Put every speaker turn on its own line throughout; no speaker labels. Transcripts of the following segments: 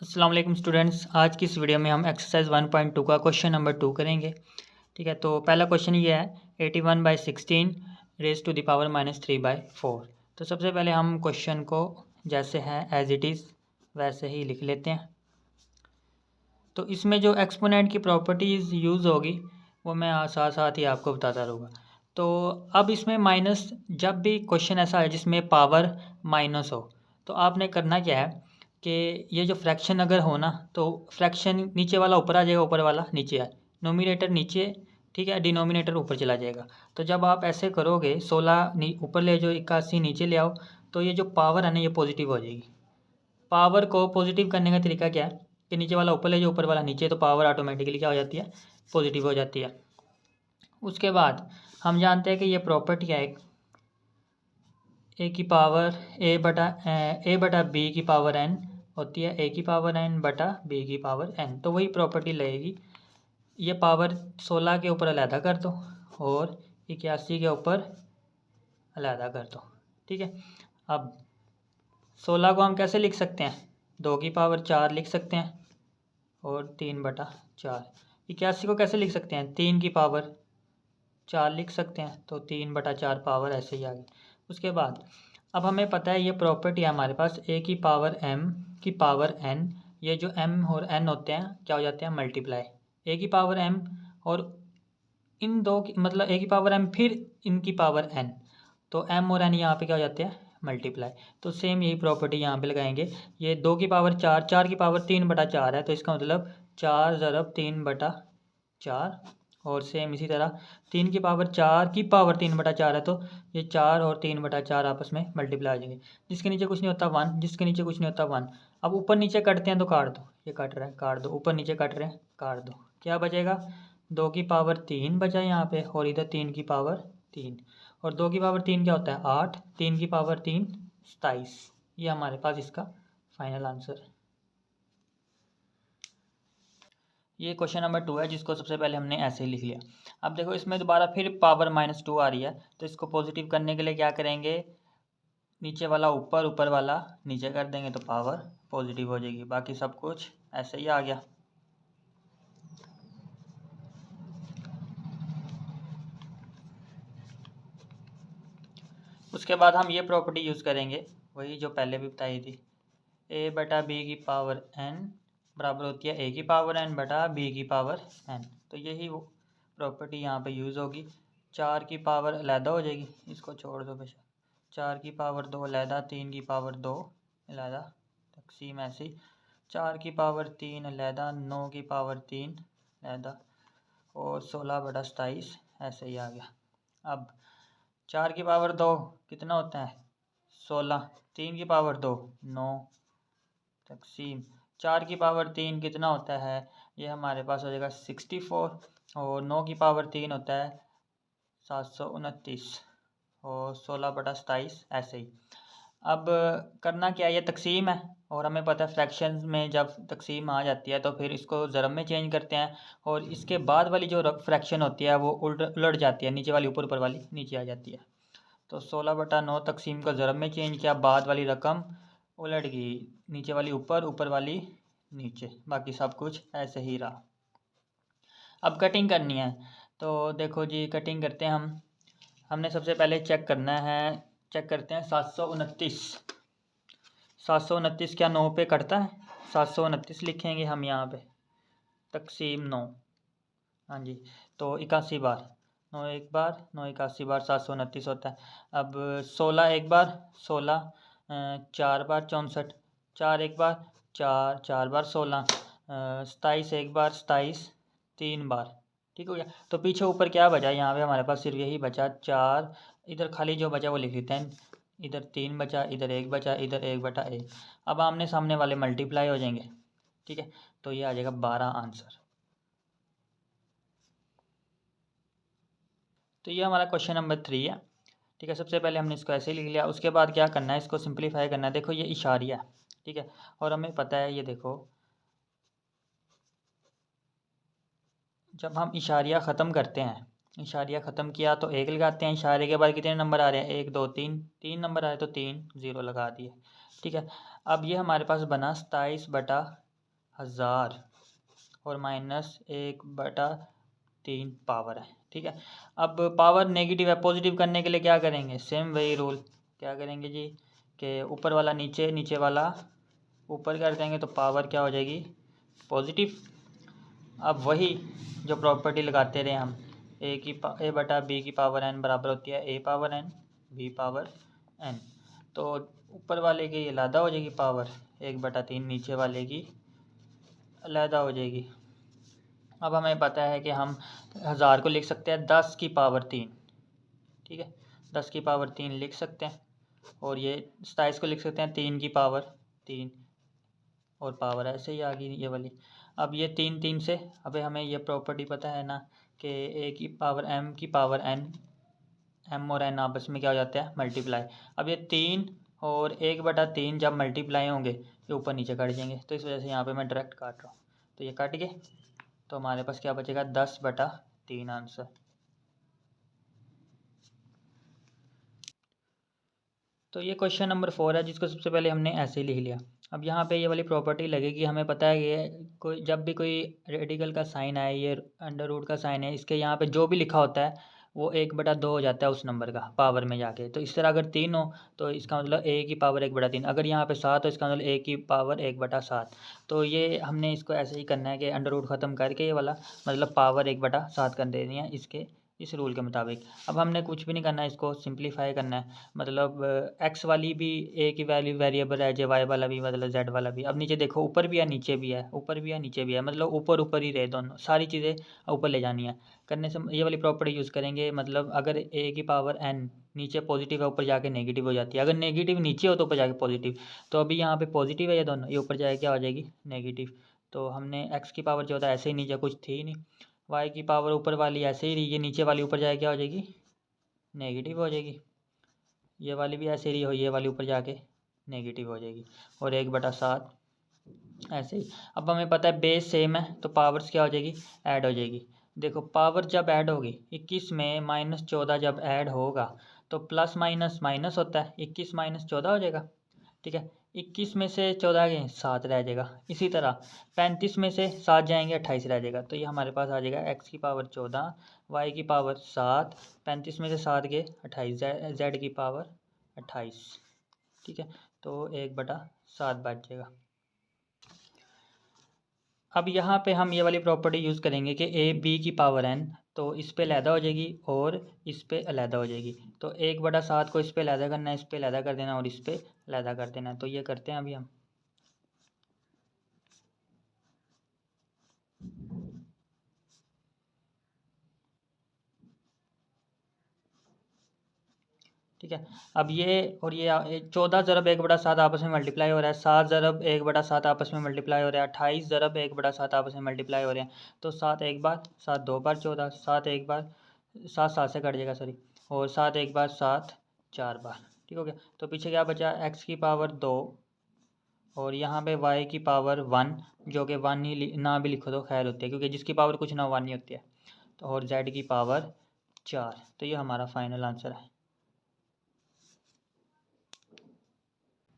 अस्सलाम वालेकुम स्टूडेंट्स। आज की इस वीडियो में हम एक्सरसाइज 1.2 का क्वेश्चन नंबर 2 करेंगे। ठीक है, तो पहला क्वेश्चन ये है 81/16 रेज टू द पावर -3/4। तो सबसे पहले हम क्वेश्चन को जैसे है एज इट इज़ वैसे ही लिख लेते हैं। तो इसमें जो एक्सपोनेंट की प्रॉपर्टीज़ यूज़ होगी वो मैं साथ साथ ही आपको बताता रहूँगा। तो अब इसमें माइनस, जब भी क्वेश्चन ऐसा है जिसमें पावर माइनस हो तो आपने करना क्या है कि ये जो फ्रैक्शन अगर हो ना तो फ्रैक्शन नीचे वाला ऊपर आ जाएगा, ऊपर वाला नीचे आए, नोमिनेटर नीचे, ठीक है, डिनोमिनेटर ऊपर चला जाएगा। तो जब आप ऐसे करोगे 16 ऊपर ले जाओ, 81 नीचे ले आओ, तो ये जो पावर है ना ये पॉजिटिव हो जाएगी। पावर को पॉजिटिव करने का तरीका क्या है कि नीचे वाला ऊपर ले जाओ, ऊपर वाला नीचे, तो पावर ऑटोमेटिकली क्या हो जाती है, पॉजिटिव हो जाती है। उसके बाद हम जानते हैं कि ये प्रॉपर्टी है ए की पावर ए बटा बी की पावर एन होती है ए की पावर एन बटा बी की पावर एन। तो वही प्रॉपर्टी लगेगी। ये पावर 16 के ऊपर अलहदा कर दो और 81 के ऊपर अलहदा कर दो। ठीक है, अब 16 को हम कैसे लिख सकते हैं, 2 की पावर 4 लिख सकते हैं और 3/4। 81 को कैसे लिख सकते हैं, 3 की पावर 4 लिख सकते हैं, तो 3/4 पावर ऐसे ही आ गई। उसके बाद अब हमें पता है ये प्रॉपर्टी है हमारे पास ए की पावर एम की पावर एन, ये जो एम और एन होते हैं क्या हो जाते हैं, मल्टीप्लाई। ए की पावर एम और इन दो की मतलब ए की पावर एम फिर इनकी पावर एन, तो एम और एन यहाँ पे क्या हो जाते हैं, मल्टीप्लाई। तो सेम यही प्रॉपर्टी यहाँ पे लगाएंगे। ये 2 की पावर 4, 4 की पावर 3/4 है, तो इसका मतलब 4 ज़रब 3/4। और सेम इसी तरह 3 की पावर 4 की पावर 3/4 है, तो ये 4 और 3/4 आपस में मल्टीप्लाई हो जाएंगे। जिसके नीचे कुछ नहीं होता 1, जिसके नीचे कुछ नहीं होता 1। अब ऊपर नीचे कटते हैं तो काट दो, ये कट रहा है काट दो, ऊपर नीचे कट रहे हैं काट दो, क्या बचेगा, 2 की पावर 3 बचा यहाँ पे और इधर 3 की पावर 3। और 2 की पावर 3 क्या होता है 8, 3 की पावर 3 27। ये हमारे पास इसका फाइनल आंसर है। ये क्वेश्चन नंबर 2 है जिसको सबसे पहले हमने ऐसे ही लिख लिया। अब देखो इसमें दोबारा फिर पावर -2 आ रही है, तो इसको पॉजिटिव करने के लिए क्या करेंगे, नीचे वाला ऊपर, ऊपर वाला नीचे कर देंगे तो पावर पॉजिटिव हो जाएगी। बाकी सब कुछ ऐसे ही आ गया। उसके बाद हम ये प्रॉपर्टी यूज़ करेंगे वही जो पहले भी बताई थी, ए बटा बी की पावर एन बराबर होती है ए की पावर एन बटा बी की पावर एन। तो यही वो प्रॉपर्टी यहाँ पे यूज़ होगी। 4 की पावर अलहदा हो जाएगी, इसको छोड़ दो बेशक, 4 की पावर 2 अलहदा, 3 की पावर 2 अलहदा, तकसीम ऐसी, 4 की पावर 3 अलहदा, 9 की पावर 3 अलहदा और 16/27 ऐसे ही आ गया। अब 4 की पावर 2 कितना होता है 16, 3 की पावर 2 9, तकसीम 4 की पावर 3 कितना होता है, ये हमारे पास हो जाएगा 64 और 9 की पावर 3 होता है 729 और 16/27 ऐसे ही। अब करना क्या है, ये तकसीम है और हमें पता है फ्रैक्शंस में जब तकसीम आ जाती है तो फिर इसको ज़रब में चेंज करते हैं और इसके बाद वाली जो फ्रैक्शन होती है वो उलट जाती है, नीचे वाली ऊपर, ऊपर वाली नीचे आ जाती है। तो 16/9 तकसीम का ज़रब में चेंज किया, बाद वाली रकम उलट गई, नीचे वाली ऊपर, ऊपर वाली नीचे, बाकी सब कुछ ऐसे ही रहा। अब कटिंग करनी है, तो देखो जी कटिंग करते हैं हम। हमने सबसे पहले चेक करना है, चेक करते हैं 729, 729 क्या 9 पे कटता है, 729 लिखेंगे हम यहाँ पे, तकसीम 9, हाँ जी, तो 81 बार, 9 एक बार, 9 81 बार 729 होता है। अब 16 एक बार, 16 4 बार 64, 4 एक बार, 4 4 बार 16, 27 एक बार, 27 3 बार, ठीक हो गया। तो पीछे ऊपर क्या बचा, यहाँ पे हमारे पास सिर्फ यही बचा 4, इधर खाली जो बचा वो लिख लेते हैं, इधर 3 बचा, इधर 1 बचा, इधर 1/1। अब आमने सामने वाले मल्टीप्लाई हो जाएंगे, ठीक है, तो ये आ जाएगा 12 आंसर। तो ये हमारा क्वेश्चन नंबर 3 है, ठीक है। सबसे पहले हमने इसको ऐसे ही लिख लिया, उसके बाद क्या करना है, इसको सिंप्लीफाई करना है। देखो ये इशारिया है, ठीक है, और हमें पता है ये देखो जब हम इशारिया ख़त्म करते हैं, इशारिया ख़त्म किया तो 1 लगाते हैं, इशारे के बाद कितने नंबर आ रहे हैं 1 2 3, 3 नंबर आए तो 3 0 लगा दिए, ठीक है। अब ये हमारे पास बना 27/9, 1000 और माइनस 1/3 पावर है। ठीक है, अब पावर नेगेटिव है, पॉजिटिव करने के लिए क्या करेंगे, सेम वही रूल, क्या करेंगे जी कि ऊपर वाला नीचे, नीचे वाला ऊपर कर देंगे तो पावर क्या हो जाएगी, पॉजिटिव। अब वही जो प्रॉपर्टी लगाते रहे हम, ए बटा बी की पावर n बराबर होती है a power n b power n। तो ऊपर वाले की अलहदा हो जाएगी पावर 1/3, नीचे वाले की अलहदा हो जाएगी। अब हमें पता है कि हम 1000 को लिख सकते हैं 10 की पावर 3। ठीक है, 10 की पावर 3 लिख सकते हैं, और ये 27 को लिख सकते हैं 3 की पावर 3, और पावर ऐसे ही आ गई ये वाली। अब ये 3 से, अब हमें ये प्रॉपर्टी पता है ना कि ए की पावर m की पावर n, m और n आपस में क्या हो जाता है, मल्टीप्लाई। अब ये 3 और 1/3 जब मल्टीप्लाई होंगे ये ऊपर नीचे कट जाएंगे, तो इस वजह से यहाँ पे मैं डायरेक्ट काट रहा हूँ, तो ये कट गए, तो हमारे पास क्या बचेगा, 10/3 आंसर। तो ये क्वेश्चन नंबर 4 है, जिसको सबसे पहले हमने ऐसे ही लिख लिया। अब यहाँ पे ये वाली प्रॉपर्टी लगेगी, हमें पता है कि कोई जब भी कोई रेडिकल का साइन आए, ये अंडर रूट का साइन है, इसके यहाँ पे जो भी लिखा होता है वो 1/2 हो जाता है उस नंबर का पावर में जाके। तो इस तरह अगर 3 हो तो इसका मतलब a की पावर 1/3, अगर यहाँ पे 7 हो इसका मतलब a की पावर 1/7। तो ये हमने इसको ऐसे ही करना है कि अंडर रूट ख़त्म करके ये वाला मतलब पावर 1/7 कर देनी है इसके, इस रूल के मुताबिक। अब हमने कुछ भी नहीं करना है, इसको सिंप्लीफाई करना है, मतलब एक्स वाली भी ए की वैल्यू वेरिएबल है, जे वाई वाला भी मतलब जेड वाला भी। अब नीचे देखो, ऊपर भी है नीचे भी है, ऊपर भी है नीचे भी है, मतलब ऊपर ऊपर ही रहे, दोनों सारी चीज़ें ऊपर ले जानी है। करने से ये वाली प्रॉपर्टी यूज़ करेंगे, मतलब अगर ए की पावर n नीचे पॉजिटिव है, ऊपर जाके नेगेटिव हो जाती है, अगर नेगेटिव नीचे हो तो ऊपर जाके पॉजिटिव। तो अभी यहाँ पे पॉजिटिव है ये दोनों, ये ऊपर जाके क्या हो जाएगी, नेगेटिव। तो हमने एक्स की पावर जो होता है ऐसे ही नीचे कुछ थी ही नहीं, वाई की पावर ऊपर वाली ऐसे ही रही, ये नीचे वाली ऊपर जाके क्या हो जाएगी, नेगेटिव हो जाएगी। ये वाली भी ऐसे ही रही, ये वाली ऊपर जाके नेगेटिव हो जाएगी, और 1/7 ऐसे ही। अब हमें पता है बेस सेम है तो पावर्स क्या हो जाएगी, ऐड हो जाएगी। देखो पावर जब ऐड होगी, 21 में -14 जब ऐड होगा तो प्लस माइनस माइनस होता है, 21 - 14 हो जाएगा। ठीक है, 21 में से 14 गए 7 रह जाएगा। इसी तरह 35 में से 7 जाएंगे 28 रह जाएगा। तो ये हमारे पास आ जाएगा x की पावर 14, y की पावर 7, 35 में से 7 गए 28, z की पावर 28। ठीक है, तो 1/7 बच जाएगा। अब यहाँ पे हम ये वाली प्रॉपर्टी यूज़ करेंगे कि ए बी की पावर n, तो इस पे अलहदा हो जाएगी और इस पे अलहदा हो जाएगी। तो 1/7 को इस पे अलहदा करना है, इस पे अलहदा कर देना और इस पे अलहदा कर देना है। तो ये करते हैं अभी हम। ठीक है, अब ये और ये 14 ज़रब 1/7 आपस में मल्टीप्लाई हो रहा है, 7 ज़रब 1/7 आपस में मल्टीप्लाई हो रहा है, 28 ज़रब 1/7 आपस में मल्टीप्लाई हो रहे हैं। तो 7 एक बार, 7 दो बार 14, 7 एक बार, 7 7 से कट जाएगा सॉरी, और 7 एक बार, 7 4 बार। ठीक हो गया, तो पीछे क्या बचा, x की पावर 2 और यहाँ पे y की पावर 1, जो कि 1 ही ना भी लिखो तो खैर होती है, क्योंकि जिसकी पावर कुछ ना 1 ही होती है। तो और z की पावर 4। तो ये हमारा फाइनल आंसर है।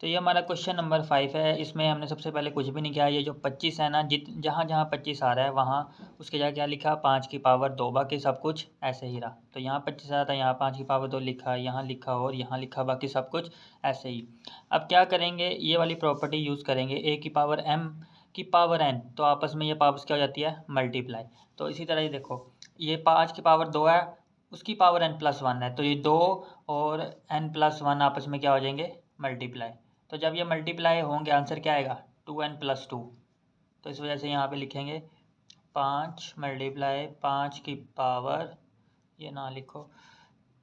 तो ये हमारा क्वेश्चन नंबर 5 है। इसमें हमने सबसे पहले कुछ भी नहीं किया, ये जो 25 है ना, जहाँ जहाँ 25 आ रहा है वहाँ उसके जगह क्या लिखा, 5 की पावर 2, बाकी सब कुछ ऐसे ही रहा। तो यहाँ 25 आ रहा था, यहाँ 5 की पावर 2 लिखा, यहाँ लिखा और यहाँ लिखा, बाकी सब कुछ ऐसे ही। अब क्या करेंगे, ये वाली प्रॉपर्टी यूज़ करेंगे, ए की पावर m की पावर n, तो आपस में ये पावर्स क्या हो जाती है, मल्टीप्लाई। तो इसी तरह ही देखो, ये 5 की पावर 2 है, उसकी पावर n+1 है, तो ये 2 और n+1 आपस में क्या हो जाएंगे, मल्टीप्लाई। तो जब ये मल्टीप्लाई होंगे आंसर क्या आएगा, 2n+2। तो इस वजह से यहाँ पे लिखेंगे 5 मल्टीप्लाई 5 की पावर, ये ना लिखो,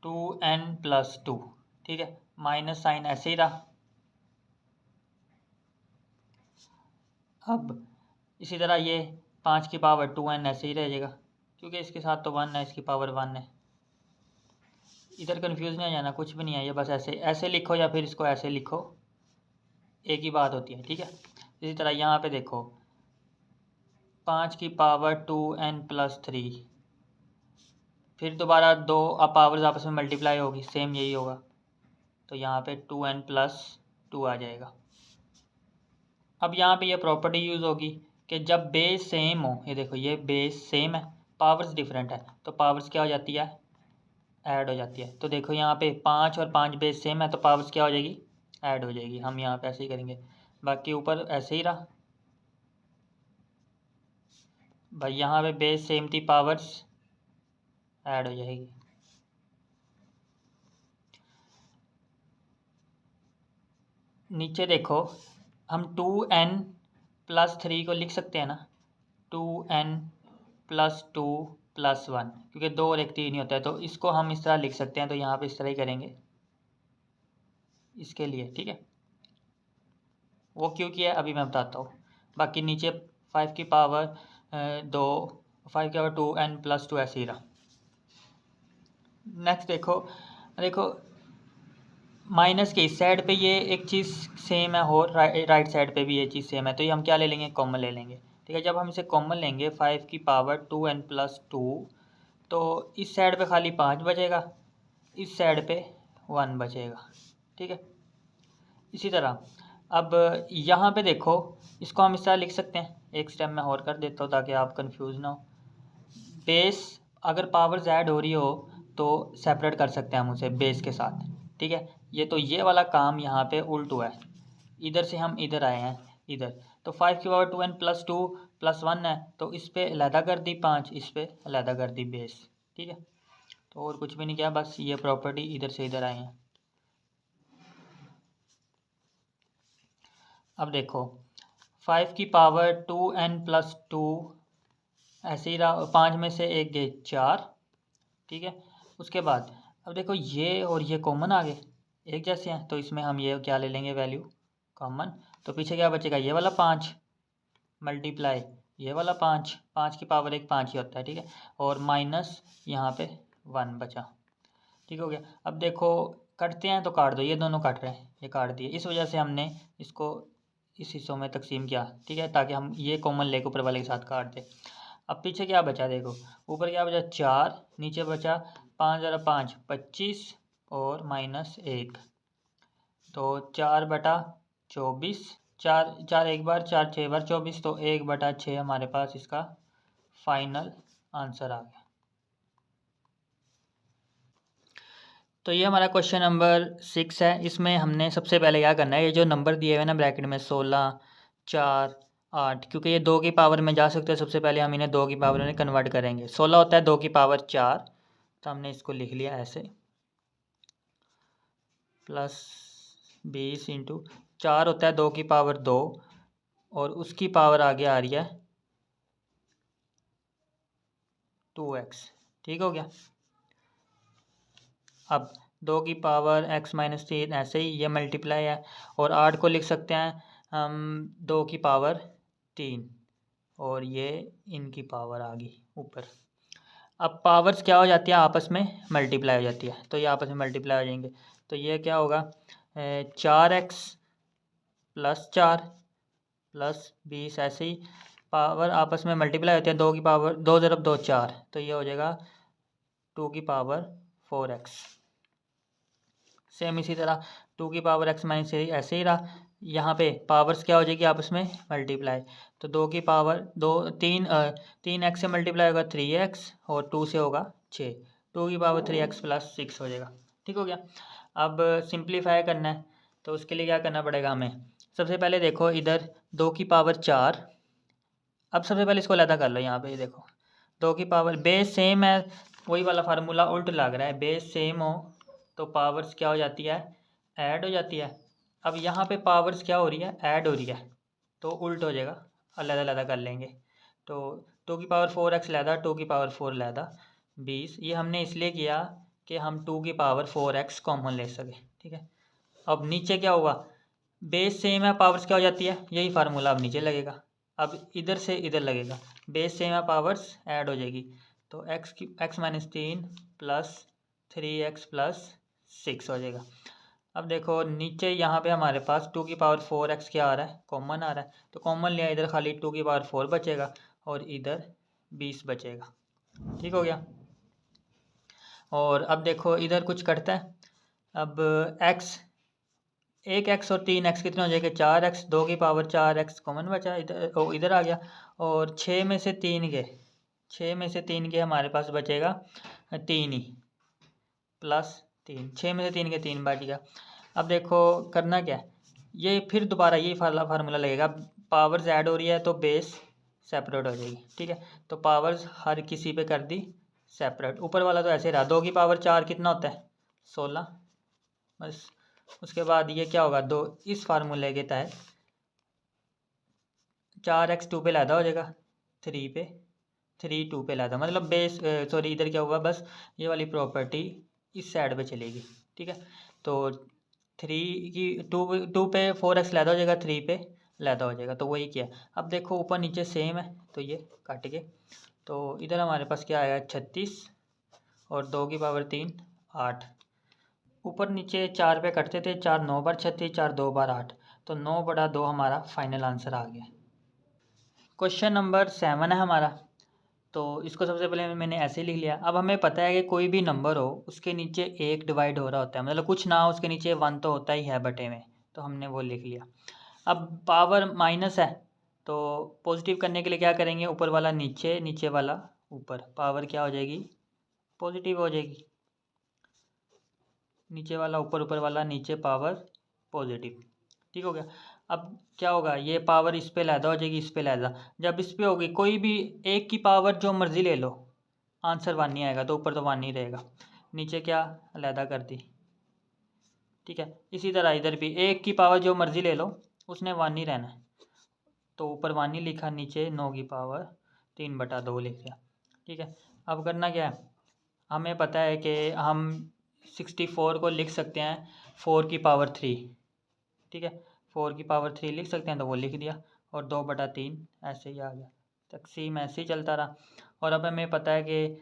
2n+2। ठीक है, माइनस साइन ऐसे ही रहा। अब इसी तरह ये 5 की पावर 2n ऐसे ही रह जाएगा, क्योंकि इसके साथ तो 1 है, इसकी पावर 1 है। इधर कंफ्यूज नहीं हो जाना, कुछ भी नहीं है, ये बस ऐसे ऐसे लिखो या फिर इसको ऐसे लिखो, एक ही बात होती है। ठीक है, इसी तरह यहाँ पे देखो, 5 की पावर 2n+3, फिर दोबारा दो, अब पावर्स आपस में मल्टीप्लाई होगी, सेम यही होगा, तो यहाँ पे 2n+2 आ जाएगा। अब यहाँ पे ये प्रॉपर्टी यूज़ होगी कि जब बेस सेम हो, ये देखो ये बेस सेम है, पावर्स डिफरेंट है, तो पावर्स क्या हो जाती है, ऐड हो जाती है। तो देखो यहाँ पे 5 और 5 बेस सेम है तो पावर्स क्या हो जाएगी, ऐड हो जाएगी। हम यहाँ पे ऐसे ही करेंगे, बाकी ऊपर ऐसे ही रहा भाई, यहाँ पे बेस सेम थी, पावर्स ऐड हो जाएगी। नीचे देखो हम 2n+3 को लिख सकते हैं ना, 2n+2+1, क्योंकि 2 और 1 3 ही होता है, तो इसको हम इस तरह लिख सकते हैं। तो यहाँ पे इस तरह ही करेंगे इसके लिए, ठीक है। वो क्यों किया है अभी मैं बताता हूँ। बाकी नीचे 5 की पावर 2, 5 की पावर 2n+2 ऐसे ही रहा। नेक्स्ट देखो, देखो माइनस के इस साइड पे ये एक चीज़ सेम है और राइट साइड पे भी ये चीज़ सेम है, तो ये हम क्या ले लेंगे, कॉमन ले लेंगे, ठीक है। जब हम इसे कॉमन लेंगे 5 की पावर 2n+2, तो इस साइड पे खाली 5 बचेगा, इस साइड पे 1 बचेगा, ठीक है। इसी तरह अब यहाँ पे देखो, इसको हम इस तरह लिख सकते हैं, एक स्टेप मैं और कर देता हूँ ताकि आप कंफ्यूज ना हो। बेस अगर पावर्स ऐड हो रही हो तो सेपरेट कर सकते हैं हम उसे बेस के साथ, ठीक है। ये तो ये वाला काम यहाँ पे उल्ट हुआ है, इधर से हम इधर आए हैं इधर, तो 5 की पावर 2n+2+1 है, तो इस पे अलहदा कर दी 5, इस पे अलहदा कर दी बेस, ठीक है। तो और कुछ भी नहीं किया, बस ये प्रॉपर्टी इधर से इधर आए हैं। अब देखो 5 की पावर 2n+2 ऐसे ही रहा, 5 में से एक गए 4, ठीक है। उसके बाद अब देखो ये और ये कॉमन आ गए, एक जैसे हैं, तो इसमें हम ये क्या ले लेंगे वैल्यू कॉमन, तो पीछे क्या बचेगा, ये वाला 5 मल्टीप्लाई ये वाला 5, 5 की पावर 1 5 ही होता है, ठीक है। और माइनस यहाँ पे 1 बचा, ठीक हो गया। अब देखो कटते हैं तो काट दो, ये दोनों कट रहे हैं, ये काट दिए, इस वजह से हमने इसको इस हिस्सों में तकसीम किया, ठीक है, ताकि हम ये कॉमन लेके ऊपर वाले के साथ काट दें। अब पीछे क्या बचा, देखो ऊपर क्या बचा 4, नीचे बचा 5 ज़रा 5 25 और -1, तो 4/24, 4 4 एक बार 4 6 बार 24, तो 1/6 हमारे पास इसका फाइनल आंसर आ गया। तो ये हमारा क्वेश्चन नंबर 6 है। इसमें हमने सबसे पहले क्या करना है, ये जो नंबर दिए हुए ना ब्रैकेट में 16 4 8, क्योंकि ये 2 की पावर में जा सकते हैं, सबसे पहले हम इन्हें 2 की पावर में कन्वर्ट करेंगे। 16 होता है 2 की पावर 4, तो हमने इसको लिख लिया ऐसे, +20 इंटू 4 होता है 2 की पावर 2, और उसकी पावर आगे आ रही है 2x, ठीक हो गया। अब 2 की पावर x-3 ऐसे ही, ये मल्टीप्लाई है, और 8 को लिख सकते हैं हम 2 की पावर 3, और ये इनकी पावर आ गई ऊपर। अब पावर्स क्या हो जाती है, आपस में मल्टीप्लाई हो जाती है, तो ये आपस में मल्टीप्लाई हो जाएंगे, तो ये क्या होगा 4x+4+20, ऐसे ही पावर आपस में मल्टीप्लाई होती है, 2 की पावर 2 ज़रब 2 4, तो ये हो जाएगा 2 की पावर 4x। सेम इसी तरह 2 की पावर x-3 ऐसे ही रहा, यहाँ पे पावर्स क्या हो जाएगी आपस में मल्टीप्लाई, तो 2 की पावर 3x से मल्टीप्लाई होगा 3x, और 2 से होगा 6, 2 की पावर 3x+6 हो जाएगा, ठीक हो गया। अब सिंप्लीफाई करना है, तो उसके लिए क्या करना पड़ेगा हमें, सबसे पहले देखो इधर 2 की पावर 4, अब सबसे पहले इसको अलग कर लो, यहाँ पे ये देखो 2 की पावर, बेस सेम है, वही वाला फार्मूला उल्ट लग रहा है, बेस सेम हो तो पावर्स क्या हो जाती है, ऐड हो जाती है। अब यहाँ पे पावर्स क्या हो रही है, ऐड हो रही है, तो उल्ट हो जाएगा, अलग अलग कर लेंगे, तो 2 की पावर 4x लहदा 2 की पावर 4 लहदा 20, ये हमने इसलिए किया कि हम 2 की पावर 4x कॉमन ले सके, ठीक है। अब नीचे क्या हुआ, बेस सेम है, पावर्स क्या हो जाती है, यही फार्मूला अब नीचे लगेगा, अब इधर से इधर लगेगा, बेस सेम है, पावर्स ऐड हो जाएगी, तो x-3 + 3x+6 हो जाएगा। अब देखो नीचे यहाँ पे हमारे पास 2 की पावर 4x क्या आ रहा है, कॉमन आ रहा है, तो कॉमन लिया, इधर खाली 2 की पावर 4 बचेगा, और इधर 20 बचेगा, ठीक हो गया। और अब देखो इधर कुछ कटता है, अब x एक एक्स और 3x कितने हो जाएंगे, 4x, 2 की पावर 4x कॉमन बचा, इधर आ गया। और 6 में से 3 के हमारे पास बचेगा 3 ही, प्लस 3, 6 में से 3 के 3 बच गया। अब देखो करना क्या है, ये फिर दोबारा यही फार्मूला लगेगा। पावर्स ऐड हो रही है तो बेस सेपरेट हो जाएगी, ठीक है। तो पावर्स हर किसी पे कर दी सेपरेट। ऊपर वाला तो ऐसे रहा, 2 की पावर 4 कितना होता है, 16, बस। उसके बाद ये क्या होगा, 2 इस फार्मूले के तहत 4x 2 पे लादा हो जाएगा, 3 पे 3 2 पे लादा, मतलब बेस सॉरी इधर क्या होगा, बस ये वाली प्रॉपर्टी इस साइड पे चलेगी, ठीक है। तो 3 की 2 पे 4x लादा हो जाएगा, 3 पे लादा हो जाएगा, तो वही किया। अब देखो ऊपर नीचे सेम है तो ये काट के, तो इधर हमारे पास क्या आएगा 36 और 2 की पावर 3 8। ऊपर नीचे 4 पे कटते थे, 4 9 बार 36, 4 2 बार 8, तो 9/2 हमारा फाइनल आंसर आ गया। क्वेश्चन नंबर 7 है हमारा। तो इसको सबसे पहले मैंने ऐसे लिख लिया। अब हमें पता है कि कोई भी नंबर हो उसके नीचे 1 डिवाइड हो रहा होता है, मतलब कुछ ना हो उसके नीचे 1 तो होता ही है बटे में, तो हमने वो लिख लिया। अब पावर माइनस है तो पॉजिटिव करने के लिए क्या करेंगे, ऊपर वाला नीचे, नीचे वाला ऊपर, पावर क्या हो जाएगी, पॉजिटिव हो जाएगी। नीचे वाला ऊपर, ऊपर वाला नीचे, पावर पॉजिटिव, ठीक हो गया। अब क्या होगा, ये पावर इस पे लैदा हो जाएगी, इस पे लैदा। जब इस पे होगी कोई भी एक की पावर जो मर्जी ले लो, आंसर 1 नहीं आएगा, तो ऊपर तो 1 नहीं रहेगा, नीचे क्या लैदा कर दी, ठीक है। इसी तरह इधर भी एक की पावर जो मर्जी ले लो, उसने 1 ही रहना है, तो ऊपर 1 ही लिखा, नीचे 9 की पावर 3/2 लिख दिया, ठीक है। अब करना क्या है, हमें पता है कि हम 64 को लिख सकते हैं 4 की पावर 3, ठीक है। 4 की पावर 3 लिख सकते हैं, तो वो लिख दिया, और 2/3 ऐसे ही आ गया, तकसीम ऐसे ही चलता रहा। और अब हमें पता है कि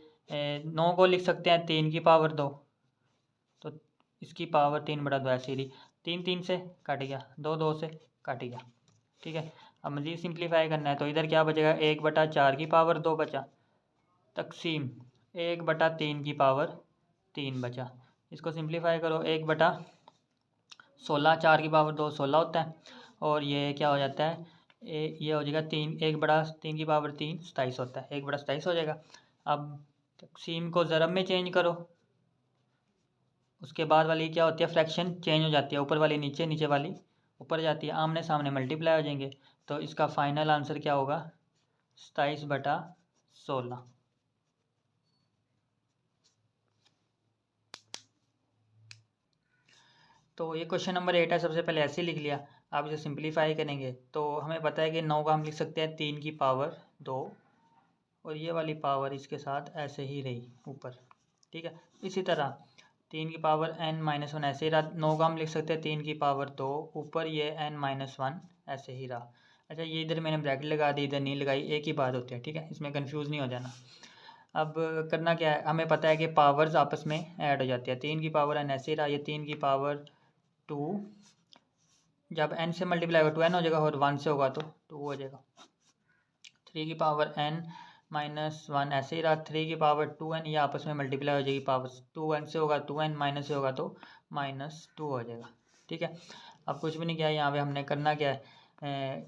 9 को लिख सकते हैं 3 की पावर 2, तो इसकी पावर 3/2 ऐसे ही रही, 3 3 से कट गया, 2 2 से कट गया, ठीक है। अब मज़ीद सिंप्लीफाई करना है तो इधर क्या बचेगा, 1/4 की पावर 2 बचा, तकसीम 1/3 की पावर 3 बचा। इसको सिंप्लीफाई करो, 1/16, 4 की पावर 2 16 होता है, और ये क्या हो जाता है, ये हो जाएगा 1/3 की पावर 3 27 होता है, 1/27 हो जाएगा। अब तकसीम को ज़रब में चेंज करो, उसके बाद वाली क्या होती है, फ्रैक्शन चेंज हो जाती है, ऊपर वाली नीचे, नीचे वाली ऊपर जाती है, आमने सामने मल्टीप्लाई हो जाएंगे, तो इसका फाइनल आंसर क्या होगा, 27/16। तो ये क्वेश्चन नंबर 8 है, सबसे पहले ऐसे ही लिख लिया। आप इसे सिंप्लीफाई करेंगे तो हमें पता है कि 9 का हम लिख सकते हैं 3 की पावर 2, और ये वाली पावर इसके साथ ऐसे ही रही ऊपर, ठीक है। इसी तरह 3 की पावर n-1 ऐसे ही रहा, 9 का हम लिख सकते हैं 3 की पावर 2, ऊपर ये n-1 ऐसे ही रहा। अच्छा, ये इधर मैंने ब्रैकेट लगा दी, इधर नहीं लगाई, एक ही बात होती है, ठीक है, इसमें कन्फ्यूज़ नहीं हो जाना। अब करना क्या है, हमें पता है कि पावर्स आपस में ऐड हो जाती है, 3 की पावर n ऐसे ही रहा, ये 3 की पावर 2, जब n से मल्टीप्लाई होगा 2n हो जाएगा, और 1 से होगा तो 2 हो जाएगा। 3 की पावर n-1 ऐसे ही रहा, 3 की पावर 2n, ये आपस में मल्टीप्लाई हो जाएगी, पावर 2n से होगा 2n, माइनस से होगा तो -2 हो जाएगा, ठीक है। अब कुछ भी नहीं किया, यहाँ पे हमने करना क्या है,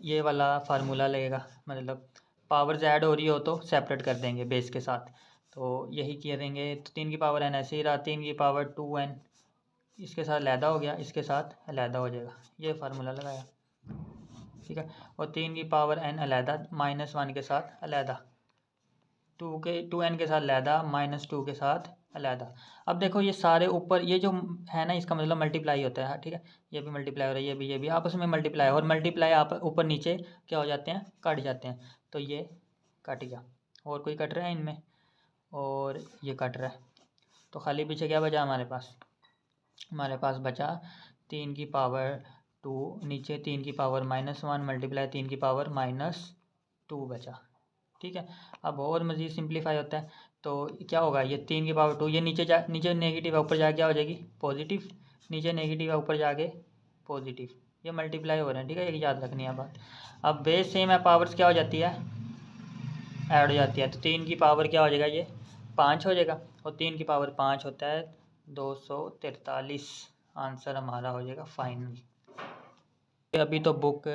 ये वाला फार्मूला लगेगा, मतलब पावर्स ऐड हो रही हो तो सेपरेट कर देंगे बेस के साथ, तो यही करेंगे। तो 3 की पावर n ऐसे ही रहा, 3 की पावर 2n इसके साथ लैदा हो गया, इसके साथ अलैदा हो जाएगा, ये फार्मूला लगाया, ठीक है। और 3 की पावर n अलैदा, -1 के साथ अलैदा, 2n के साथ अलैदा, -2 के साथ अलैदा। अब देखो ये सारे ऊपर ये जो है ना, इसका मतलब मल्टीप्लाई होता है, ठीक है। ये भी मल्टीप्लाई हो रहा है, ये भी आपस में मल्टीप्लाई, और मल्टीप्लाई आप ऊपर नीचे क्या हो जाते हैं, कट जाते हैं, तो ये कट गया। और कोई कट रहा है इनमें, और ये कट रहा है, तो खाली पीछे क्या बचा हमारे पास, हमारे पास बचा 3 की पावर 2, नीचे 3 की पावर -1 मल्टीप्लाई 3 की पावर -2 बचा, ठीक है। अब और मज़ीद सिंप्लीफाई होता है तो क्या होगा, ये 3 की पावर 2, ये नीचे नेगेटिव है, ऊपर जाके क्या हो जाएगी, पॉजिटिव, नीचे नेगेटिव है, ऊपर जाके पॉजिटिव, ये मल्टीप्लाई हो रहे हैं, ठीक है, ये याद रखनी है बात। अब बेस सेम है, पावर्स क्या हो जाती है, ऐड हो जाती है, तो 3 की पावर क्या हो जाएगा, ये 5 हो जाएगा, और 3 की पावर 5 होता है 243, आंसर हमारा हो जाएगा फाइनल। अभी तो बुक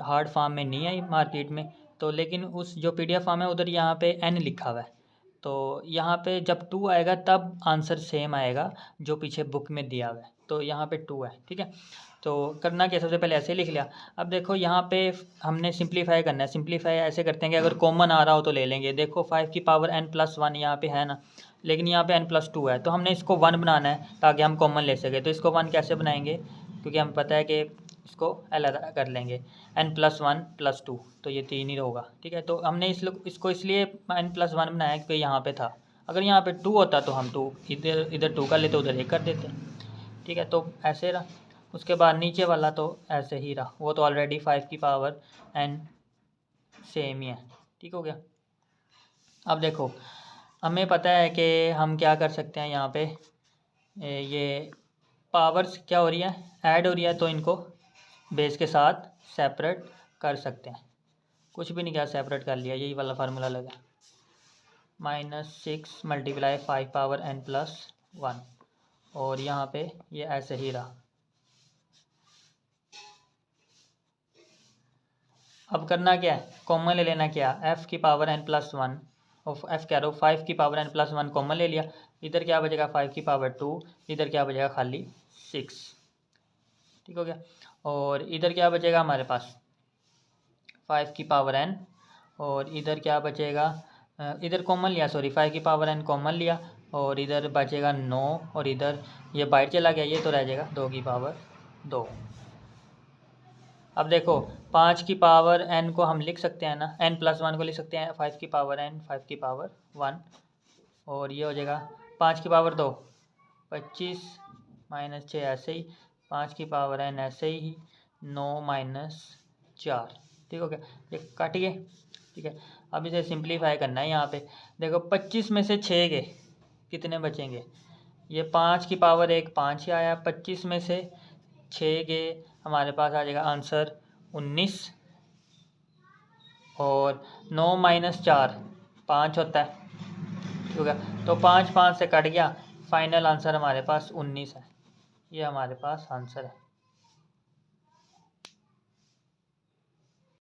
हार्ड फॉर्म में नहीं आई मार्केट में, तो लेकिन उस जो PDF फॉर्म है उधर यहाँ पे n लिखा हुआ है, तो यहाँ पे जब 2 आएगा तब आंसर सेम आएगा जो पीछे बुक में दिया हुआ है, तो यहाँ पे 2 है। ठीक है, तो करना क्या, सबसे पहले ऐसे लिख लिया। अब देखो यहाँ पे हमने सिंप्लीफाई करना है। सिंप्लीफाई ऐसे करते हैं कि अगर कॉमन आ रहा हो तो ले लेंगे। देखो 5 की पावर n+1 यहाँ पे है ना, लेकिन यहाँ पे n+2 है, तो हमने इसको 1 बनाना है ताकि हम कॉमन ले सकें। तो इसको 1 कैसे बनाएंगे, क्योंकि हमें पता है कि इसको अलग कर लेंगे, n+1+2, तो ये 3 ही होगा। ठीक है, तो हमने इसको इसलिए n+1 बनाया क्योंकि यहाँ पे था। अगर यहाँ पे 2 होता तो हम 2 इधर 2 कर लेते, उधर 1 कर देते। ठीक है, तो ऐसे रहा। उसके बाद नीचे वाला तो ऐसे ही रहा, वो तो ऑलरेडी 5 की पावर n सेम ही है। ठीक हो गया। अब देखो हमें पता है कि हम क्या कर सकते हैं, यहाँ पे ये पावर्स क्या हो रही है, ऐड हो रही है, तो इनको बेस के साथ सेपरेट कर सकते हैं। कुछ भी नहीं किया, सेपरेट कर लिया, यही वाला फार्मूला लगा। -6 × 5 पावर n+1, और यहाँ पे ये ऐसे ही रहा। अब करना क्या है, कॉमन ले लेना। क्या, f की पावर n+1 और f क्या रहा, 5 की पावर n+1 कॉमन ले लिया। इधर क्या बचेगा, 5 की पावर 2, इधर क्या बचेगा, खाली 6। ठीक हो गया। और इधर क्या बचेगा हमारे पास, 5 की पावर n, और इधर क्या बचेगा, इधर कॉमन लिया, सॉरी 5 की पावर n कॉमन लिया, और इधर बचेगा 9, और इधर ये बाहर चला गया, ये तो रह जाएगा 2 की पावर 2। अब देखो 5 की पावर n को हम लिख सकते हैं ना, n+1 को लिख सकते हैं 5 की पावर n, 5 की पावर 1, और ये हो जाएगा 5 की पावर 2 25 -6 ऐसे ही, 5 की पावर n ऐसे ही, 9 - 4। ठीक हो गया, ये काट गए। ठीक है, अब इसे सिंप्लीफाई करना है। यहाँ पे देखो 25 में से 6 गए, कितने बचेंगे, ये 5 की पावर 1 5 ही आया, 25 में से 6 गए, हमारे पास आ जाएगा आंसर 19, और 9 - 4 5 होता है। ठीक हो गया, तो 5 5 से कट गया, फाइनल आंसर हमारे पास 19 है। ये हमारे पास आंसर है।